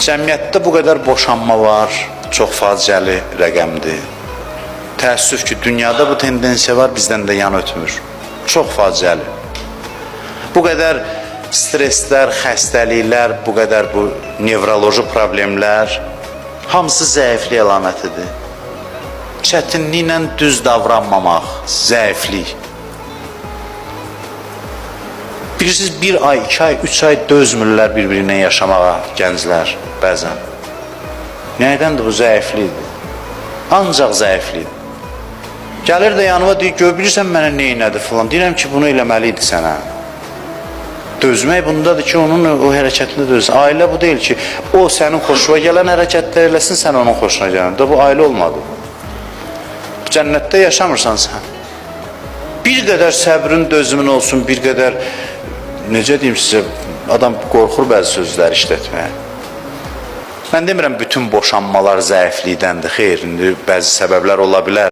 Cəmiyyətdə bu qədər boşanma var, çox faciəli rəqəmdir. Təəssüf ki, dünyada bu tendensiya var, bizdən də yan ötmür. Çox faciəli. Bu qədər streslər, xəstəliklər, bu qədər bu nevroloji problemlər hamısı zəiflik əlamətidir. Çətinliklə düz davranmamaq, zəiflik. Bilirsiniz, 1 ay, 2 ay, 3 ay dözmürlər bir-birinə yaşamağa gənclər bəzən. Nədəndir bu zəiflikdir? Ancaq zəiflikdir. Gəlir də yanıma deyir, gör, bilirsən mənə neynədir filan. Deyirəm ki, bunu eləməliydi sənə. Dözmək bundadır ki, onun o hərəkətini dözsün. Ailə bu deyil ki, o sənin xoşuna gələn hərəkətlər eləsin, sən onun xoşuna gələn. Bu ailə olmadı. Cənnətdə yaşamırsan sən. Bir qədər səbrin, dözümün olsun, bir qədər, necə deyim sizə, adam qorxur bəzi sözləri işlətməyə. Mən demirəm, bütün boşanmalar zəiflikdəndir, xeyr, bəzi səbəblər ola bilər.